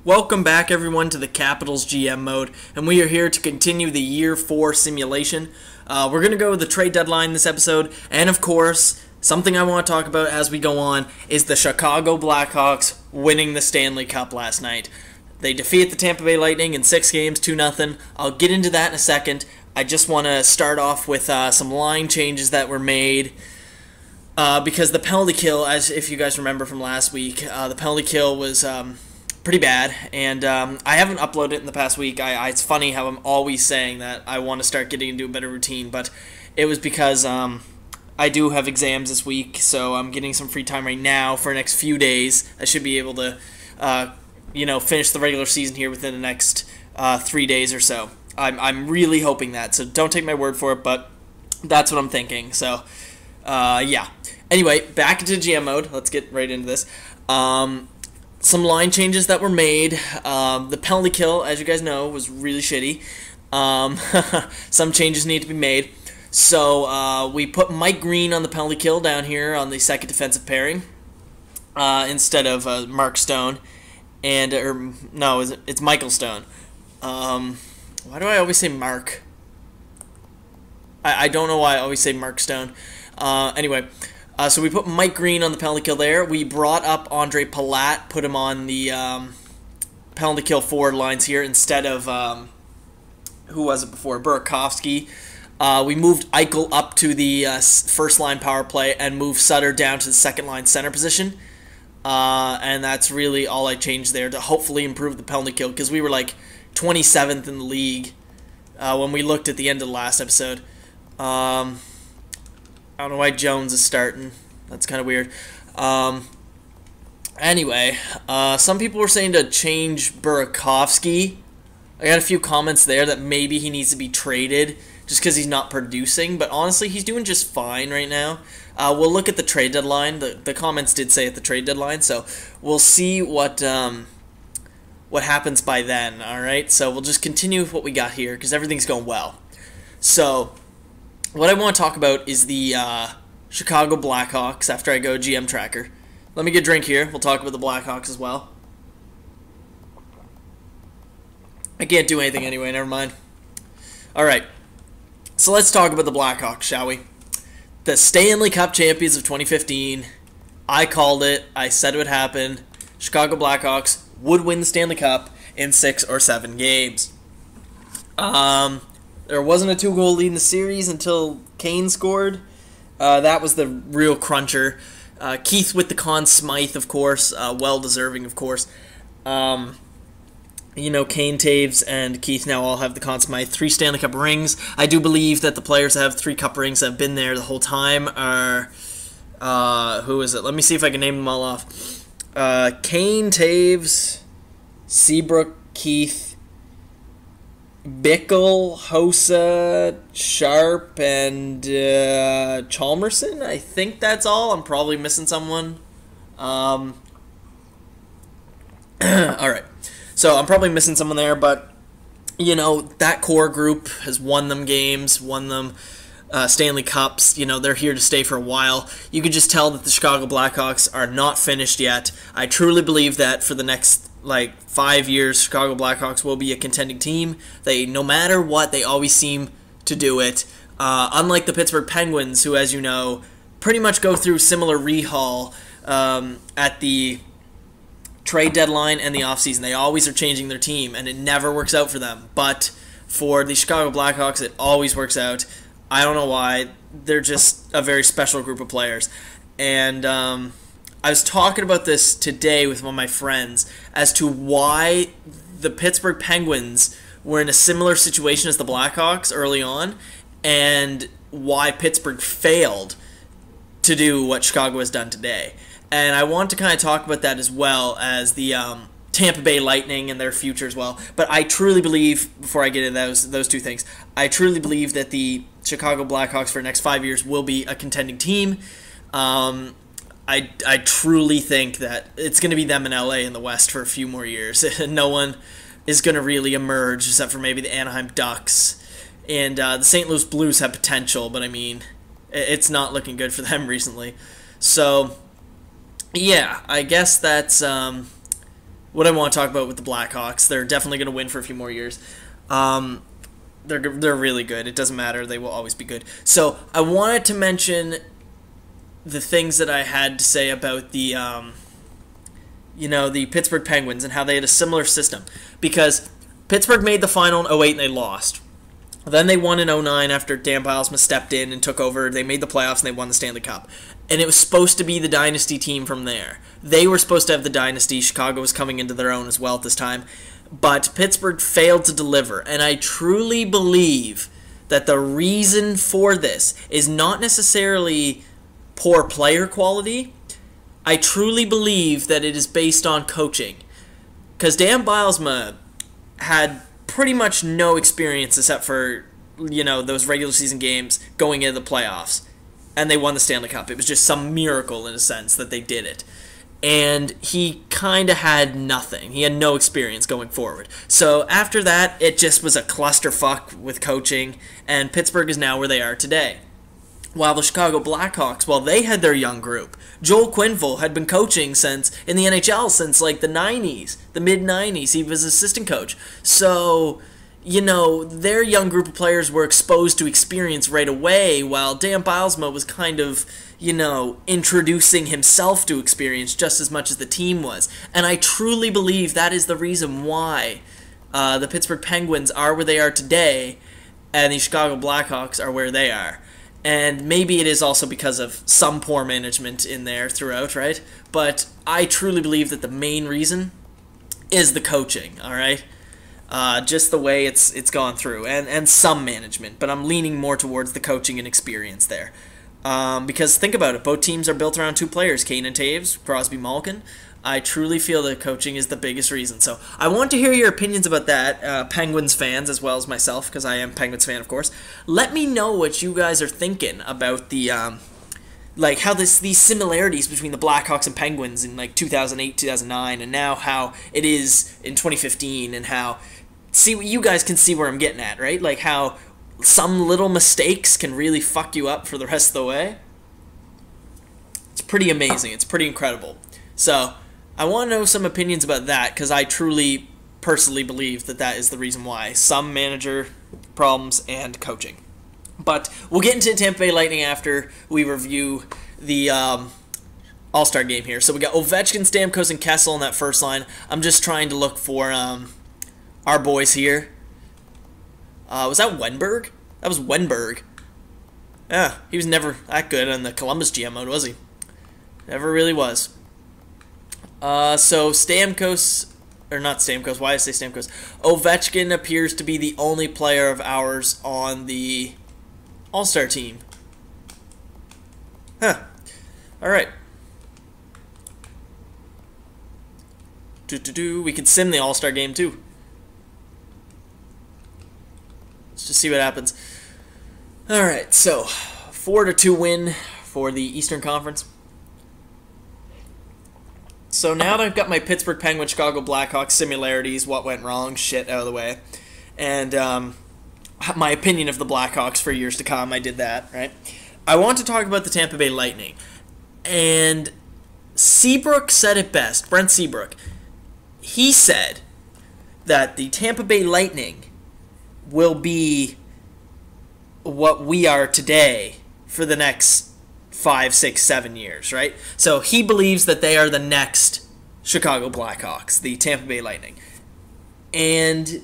Welcome back, everyone, to the Capitals GM mode, and we are here to continue the Year 4 simulation. We're going to go with the trade deadline this episode, and of course, something I want to talk about as we go on is the Chicago Blackhawks winning the Stanley Cup last night. They defeat the Tampa Bay Lightning in 6 games, 2-0. I'll get into that in a second. I just want to start off with some line changes that were made. Because the penalty kill, as if you guys remember from last week, the penalty kill was pretty bad, and I haven't uploaded it in the past week. It's funny how I'm always saying that I want to start getting into a better routine, but it was because I do have exams this week, so I'm getting some free time right now for the next few days. I should be able to, finish the regular season here within the next 3 days or so. I'm really hoping that, so don't take my word for it, but that's what I'm thinking. So, yeah. Anyway, back into GM mode. Let's get right into this. Some line changes that were made. The penalty kill, as you guys know, was really shitty. Some changes need to be made. So we put Mike Green on the penalty kill down here on the second defensive pairing instead of Mark Stone. It's Michael Stone. Why do I always say Mark? I don't know why I always say Mark Stone. Anyway. So we put Mike Green on the penalty kill there. We brought up Andre Palat, put him on the penalty kill forward lines here instead of, who was it before? Burakovsky. We moved Eichel up to the first line power play and moved Sutter down to the second line center position. And that's really all I changed there to hopefully improve the penalty kill, because we were like 27th in the league when we looked at the end of the last episode. I don't know why Jones is starting. That's kind of weird. Anyway, some people were saying to change Burakovsky. I got a few comments there that maybe he needs to be traded just because he's not producing. But honestly, he's doing just fine right now. We'll look at the trade deadline. The comments did say at the trade deadline, so we'll see what happens by then. All right, so we'll just continue with what we got here because everything's going well. So what I want to talk about is the Chicago Blackhawks after I go GM Tracker. Let me get a drink here. We'll talk about the Blackhawks as well. I can't do anything anyway, never mind. Alright, so let's talk about the Blackhawks, shall we? The Stanley Cup champions of 2015. I called it. I said it would happen. Chicago Blackhawks would win the Stanley Cup in 6 or 7 games. There wasn't a 2-goal lead in the series until Kane scored. That was the real cruncher. Keith with the Conn Smythe, of course. Well-deserving, of course. Kane, Taves, and Keith now all have the Conn Smythe. 3 Stanley Cup rings. I do believe that the players that have 3 cup rings that have been there the whole time are... who is it? Let me see if I can name them all off. Kane, Taves, Seabrook, Keith, Bickle, Hossa, Sharp, and Chalmerson. I think that's all. I'm probably missing someone. Alright. So I'm probably missing someone there, but, that core group has won them games, won them Stanley Cups. They're here to stay for a while. You could just tell that the Chicago Blackhawks are not finished yet. I truly believe that for the next 5 years, Chicago Blackhawks will be a contending team. No matter what, they always seem to do it. Unlike the Pittsburgh Penguins, who, as you know, pretty much go through similar rehaul at the trade deadline and the offseason. They always are changing their team, and it never works out for them. But for the Chicago Blackhawks, it always works out. I don't know why. They're just a very special group of players. And I was talking about this today with one of my friends as to why the Pittsburgh Penguins were in a similar situation as the Blackhawks early on, and why Pittsburgh failed to do what Chicago has done today. And I want to kind of talk about that as well as the Tampa Bay Lightning and their future as well. But I truly believe, before I get into those two things, I truly believe that the Chicago Blackhawks for the next 5 years will be a contending team. I truly think that it's going to be them in LA in the West for a few more years. No one is going to really emerge except for maybe the Anaheim Ducks. And the St. Louis Blues have potential, but I mean, it's not looking good for them recently. So, yeah, I guess that's what I want to talk about with the Blackhawks. They're definitely going to win for a few more years. They're really good. It doesn't matter. They will always be good. So I wanted to mention the things that I had to say about the the Pittsburgh Penguins and how they had a similar system, because Pittsburgh made the final in 08 and they lost. Then they won in 09 after Dan Bylsma stepped in and took over. They made the playoffs and they won the Stanley Cup. And it was supposed to be the dynasty team from there. They were supposed to have the dynasty. Chicago was coming into their own as well at this time. But Pittsburgh failed to deliver. And I truly believe that the reason for this is not necessarily poor player quality. I truly believe that it is based on coaching. Because Dan Bylsma had pretty much no experience except for, those regular season games going into the playoffs. And they won the Stanley Cup. It was just some miracle, in a sense, that they did it. And he kind of had nothing. He had no experience going forward. So after that, it just was a clusterfuck with coaching, and Pittsburgh is now where they are today. While the Chicago Blackhawks, they had their young group. Joel Quenneville had been coaching in the NHL since like the 90s, the mid-90s. He was assistant coach. So, their young group of players were exposed to experience right away, while Dan Bylsma was kind of, introducing himself to experience just as much as the team was. And I truly believe that is the reason why the Pittsburgh Penguins are where they are today, and the Chicago Blackhawks are where they are. And maybe it is also because of some poor management in there throughout, right? But I truly believe that the main reason is the coaching, all right? Just the way it's gone through, and some management. But I'm leaning more towards the coaching and experience there. Because think about it, both teams are built around two players, Kane and Taves, Crosby, Malkin. I truly feel that coaching is the biggest reason. So I want to hear your opinions about that, Penguins fans as well as myself, because I am Penguins fan, of course. Let me know what you guys are thinking about the, how these similarities between the Blackhawks and Penguins in 2008, 2009, and now how it is in 2015, and how you guys can see where I'm getting at, right? Like how some little mistakes can really fuck you up for the rest of the way. It's pretty amazing. It's pretty incredible. So I want to know some opinions about that, because I truly, personally believe that is the reason why. Some manager problems and coaching. But we'll get into Tampa Bay Lightning after we review the All-Star game here. So we got Ovechkin, Stamkos, and Kessel in that first line. I'm just trying to look for our boys here. Was that Wenberg? That was Wenberg. Yeah, he was never that good on the Columbus GM mode, was he? Never really was. So Stamkos, or not Stamkos, why did I say Stamkos? Ovechkin appears to be the only player of ours on the All-Star team. Huh. Alright. We can sim the All-Star game too. Let's just see what happens. Alright, so 4-2 win for the Eastern Conference. So now that I've got my Pittsburgh Penguins, Chicago Blackhawks similarities, what went wrong, shit out of the way, and my opinion of the Blackhawks for years to come, I did that, right? I want to talk about the Tampa Bay Lightning. And Seabrook said it best, Brent Seabrook. He said that the Tampa Bay Lightning will be what we are today for the next 5, 6, 7 years, right? So he believes that they are the next Chicago Blackhawks, the Tampa Bay Lightning. And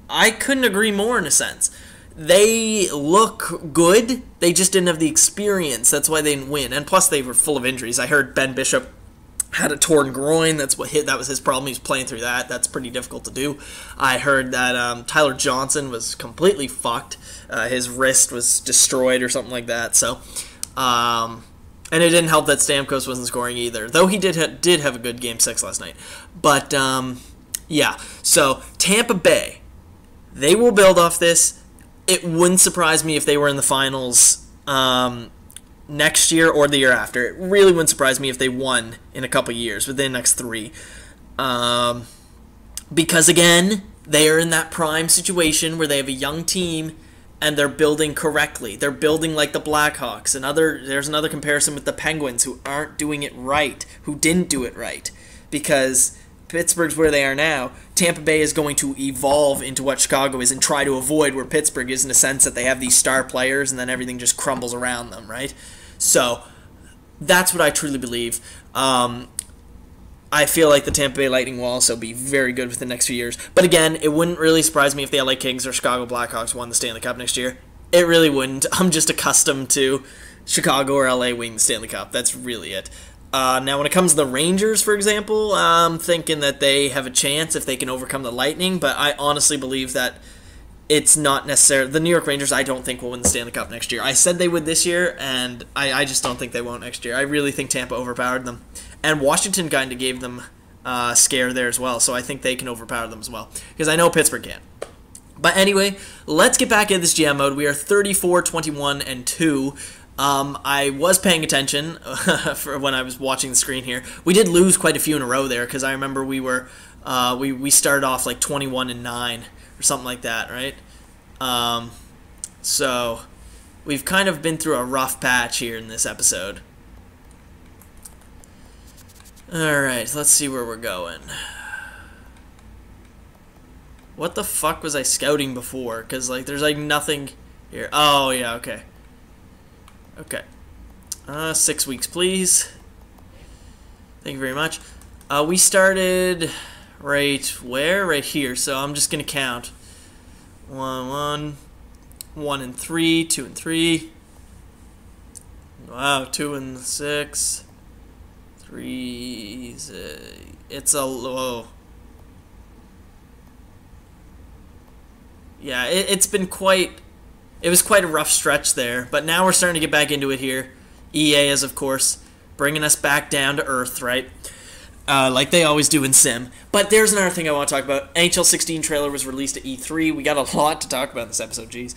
I couldn't agree more in a sense. They look good, they just didn't have the experience. That's why they didn't win. And plus they were full of injuries. I heard Ben Bishop had a torn groin. That was his problem. He was playing through that. That's pretty difficult to do. I heard that Tyler Johnson was completely fucked. His wrist was destroyed or something like that. So and it didn't help that Stamkos wasn't scoring either, though he did have a good Game 6 last night. But, yeah, so Tampa Bay, they will build off this. It wouldn't surprise me if they were in the finals next year or the year after. It really wouldn't surprise me if they won in a couple years, within the next 3. Because, again, they are in that prime situation where they have a young team and they're building correctly. They're building like the Blackhawks. There's another comparison with the Penguins, who aren't doing it right, who didn't do it right. Because Pittsburgh's where they are now, Tampa Bay is going to evolve into what Chicago is and try to avoid where Pittsburgh is, in a sense that they have these star players and then everything just crumbles around them, right? So that's what I truly believe. I feel like the Tampa Bay Lightning will also be very good within the next few years. But again, it wouldn't really surprise me if the LA Kings or Chicago Blackhawks won the Stanley Cup next year. It really wouldn't. I'm just accustomed to Chicago or LA winning the Stanley Cup. That's really it. Now, when it comes to the Rangers, for example, I'm thinking that they have a chance if they can overcome the Lightning. But I honestly believe that it's not necessarily... The New York Rangers, I don't think, will win the Stanley Cup next year. I said they would this year, and I just don't think they won't next year. I really think Tampa overpowered them. And Washington kind of gave them a scare there as well, so I think they can overpower them as well. Because I know Pittsburgh can. But anyway, let's get back into this GM mode. We are 34, 21, and 2. I was paying attention for when I was watching the screen here. We did lose quite a few in a row there, because I remember we were we started off like 21 and 9 or something like that, right? So we've kind of been through a rough patch here in this episode. Alright, let's see where we're going. What the fuck was I scouting before? Because, like, there's, like, nothing here. Oh, yeah, okay. Okay. 6 weeks, please. Thank you very much. We started right where? Right here. So I'm just going to count. 1 and 3, 2 and 3. Wow, 2 and 6. 3, it's a low. Yeah, it was quite a rough stretch there, but now we're starting to get back into it here. EA is, of course, bringing us back down to earth, right? Like they always do in Sim. But there's another thing I want to talk about. NHL 16 trailer was released at E3. We got a lot to talk about in this episode, jeez.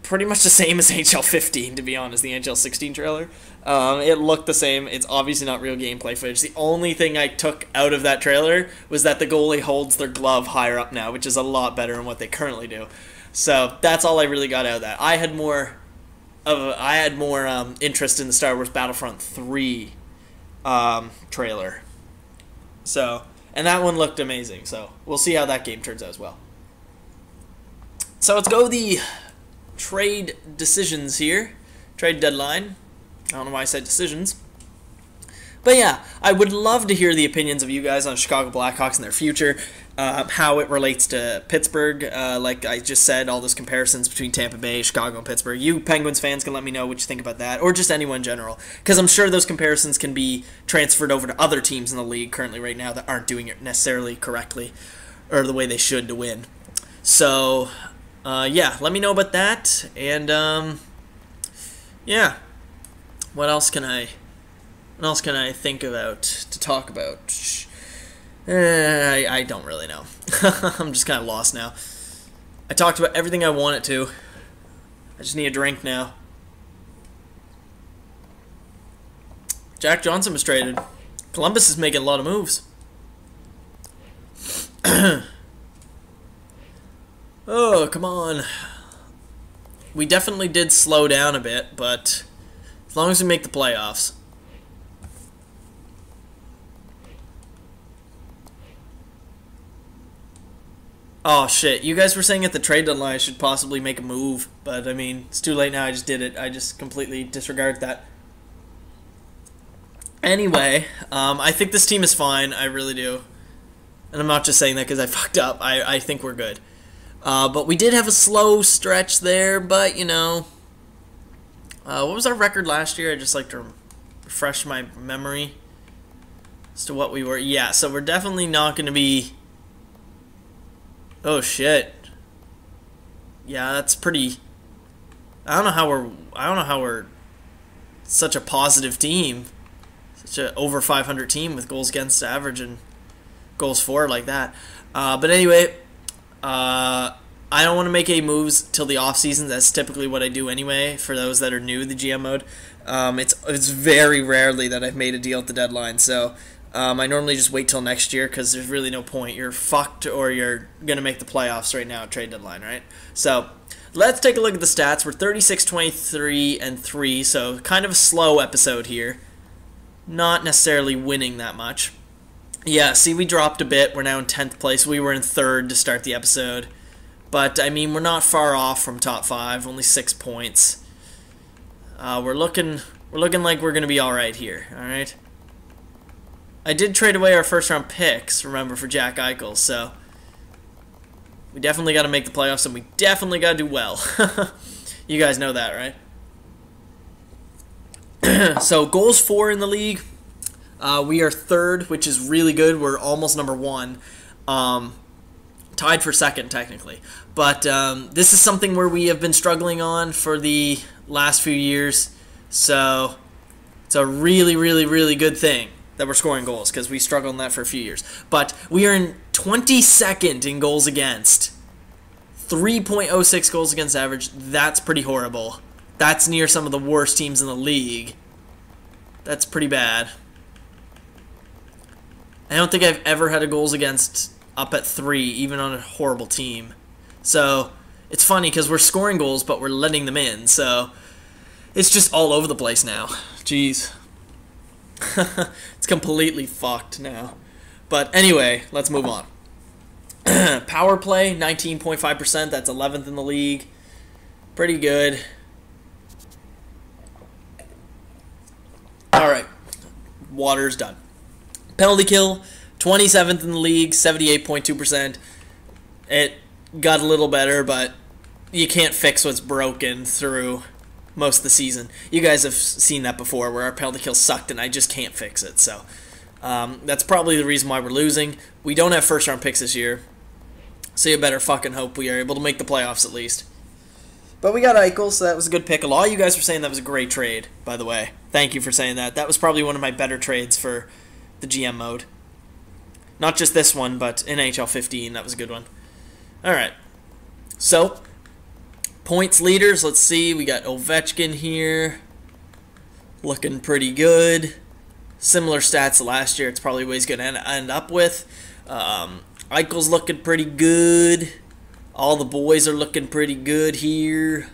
Pretty much the same as NHL 15, to be honest, the NHL 16 trailer. It looked the same. It's obviously not real gameplay footage. The only thing I took out of that trailer was that the goalie holds their glove higher up now, which is a lot better than what they currently do. So that's all I really got out of that. I had more interest in the Star Wars Battlefront 3 trailer. So, and that one looked amazing. So we'll see how that game turns out as well. So let's go the trade decisions here. Trade deadline. I don't know why I said decisions. But yeah, I would love to hear the opinions of you guys on Chicago Blackhawks and their future, how it relates to Pittsburgh. Like I just said, all those comparisons between Tampa Bay, Chicago, and Pittsburgh. You Penguins fans can let me know what you think about that, or just anyone in general, because I'm sure those comparisons can be transferred over to other teams in the league currently right now that aren't doing it necessarily correctly or the way they should to win. So, yeah, let me know about that, and yeah, what else can I think about to talk about? I don't really know. I'm just kind of lost now. I talked about everything I wanted to. I just need a drink now. Jack Johnson was traded. Columbus is making a lot of moves. Oh, come on. We definitely did slow down a bit, but as long as we make the playoffs. Oh, shit. You guys were saying at the trade deadline I should possibly make a move, but, I mean, it's too late now. I just did it. I just completely disregarded that. Anyway, I think this team is fine. I really do. And I'm not just saying that because I fucked up. I think we're good. But we did have a slow stretch there, but, you know. What was our record last year? I'd just like to refresh my memory as to what we were. Yeah, so we're definitely not going to be... Oh shit. Yeah, that's pretty. I don't know how we're such a positive team. Such a over 500 team with goals against average and goals for like that. But anyway, I don't want to make any moves till the off season. That's typically what I do anyway. For those that are new to the GM mode, it's very rarely that I've made a deal at the deadline. So I normally just wait till next year because there's really no point. You're fucked or you're gonna make the playoffs right now at trade deadline, right? So let's take a look at the stats. We're 36, 23, and 3. So kind of a slow episode here. Not necessarily winning that much. Yeah, see, we dropped a bit. We're now in 10th place. We were in 3rd to start the episode. But, I mean, we're not far off from top 5, only 6 points. We're looking like we're going to be alright here, alright? I did trade away our first-round picks, remember, for Jack Eichel, so we definitely got to make the playoffs, and we definitely got to do well. You guys know that, right? So, goals for in the league. We are 3rd, which is really good. We're almost number 1. Tied for 2nd, technically. But this is something where we have been struggling on for the last few years. So it's a really, really, really good thing that we're scoring goals, because we struggled on that for a few years. But we are in 22nd in goals against. 3.06 goals against average. That's pretty horrible. That's near some of the worst teams in the league. That's pretty bad. I don't think I've ever had a goals against up at 3, even on a horrible team. So it's funny because we're scoring goals, but we're letting them in. So it's just all over the place now. Jeez. It's completely fucked now. But anyway, let's move on. Power play, 19.5%. That's 11th in the league. Pretty good. Alright. Water's done. Penalty kill, 27th in the league, 78.2%. It got a little better, but you can't fix what's broken through most of the season. You guys have seen that before, where our penalty kill sucked and I just can't fix it. So that's probably the reason why we're losing. We don't have first-round picks this year, so you better fucking hope we are able to make the playoffs at least. But we got Eichel, so that was a good pick. A lot of you guys were saying that was a great trade, by the way. Thank you for saying that. That was probably one of my better trades for the GM mode. Not just this one, but NHL 15. That was a good one. Alright. So, points leaders. Let's see. We got Ovechkin here. Looking pretty good. Similar stats to last year. It's probably what he's going to end up with. Eichel's looking pretty good. All the boys are looking pretty good here.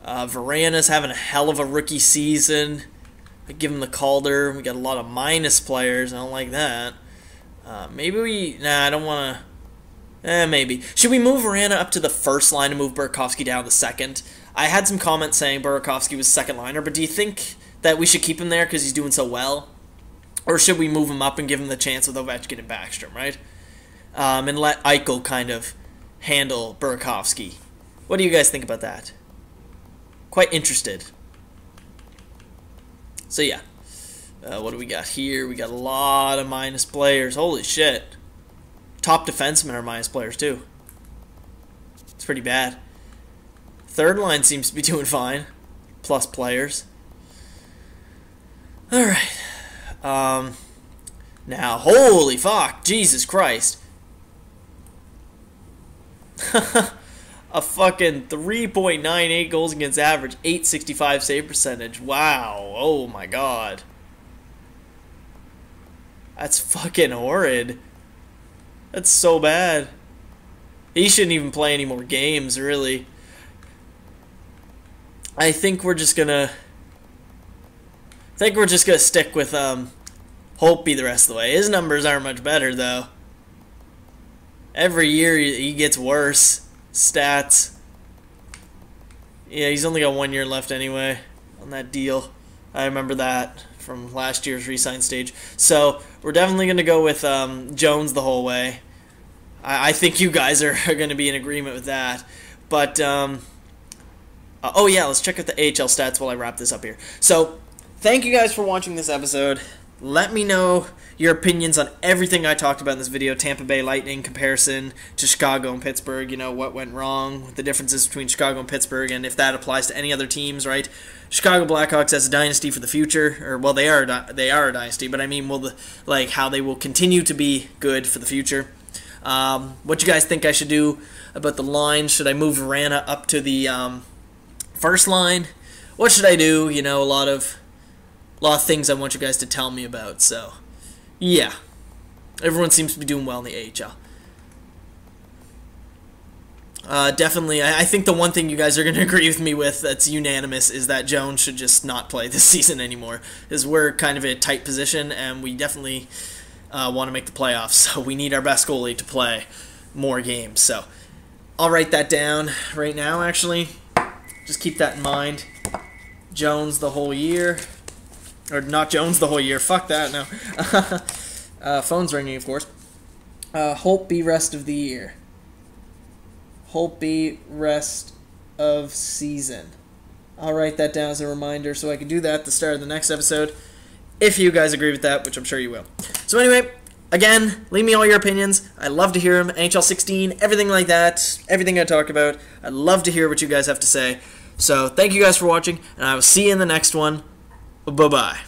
Varana's having a hell of a rookie season. I give him the Calder. We got a lot of minus players. I don't like that. Maybe we... Nah, I don't want to... maybe. Should we move Varana up to the first line and move Burakovsky down to the second? I had some comments saying Burakovsky was second liner, but do you think that we should keep him there because he's doing so well? Or should we move him up and give him the chance with Ovechkin and Backstrom, right? And let Eichel kind of handle Burakovsky. What do you guys think about that? Quite interested. So yeah, what do we got here? We got a lot of minus players. Holy shit. Top defensemen are minus players too. It's pretty bad. Third line seems to be doing fine. Plus players. Alright. Now, holy fuck. Jesus Christ. A fucking 3.98 goals against average, 865 save percentage. Wow. Oh my god. That's fucking horrid. That's so bad. He shouldn't even play any more games, really. I think we're just gonna stick with Holtby the rest of the way. His numbers aren't much better though. Every year he gets worse. Stats. Yeah, he's only got 1 year left anyway on that deal. I remember that from last year's re-sign stage. So we're definitely going to go with Jones the whole way. I think you guys are going to be in agreement with that. But, oh yeah, let's check out the AHL stats while I wrap this up here. So, thank you guys for watching this episode. Let me know your opinions on everything I talked about in this video. Tampa Bay Lightning comparison to Chicago and Pittsburgh. You know, what went wrong, the differences between Chicago and Pittsburgh, and if that applies to any other teams, right? Chicago Blackhawks as a dynasty for the future, or well, they are a dynasty, but I mean, how they will continue to be good for the future. What you guys think I should do about the line? Should I move Varana up to the first line? What should I do? You know, a lot of things I want you guys to tell me about. So, yeah, everyone seems to be doing well in the AHL. Definitely, I think the one thing you guys are going to agree with me with that's unanimous is that Jones should just not play this season anymore, because we're kind of in a tight position, and we definitely want to make the playoffs. So we need our best goalie to play more games. So I'll write that down right now, actually. Just keep that in mind. Jones the whole year. Or not Jones the whole year. Fuck that, no. Phone's ringing, of course. Holtby rest of the year. Holtby rest of season. I'll write that down as a reminder so I can do that at the start of the next episode. If you guys agree with that, which I'm sure you will. So anyway, again, leave me all your opinions. I love to hear them. NHL 16, everything like that. Everything I talk about. I'd love to hear what you guys have to say. So thank you guys for watching, and I will see you in the next one. Bye-bye.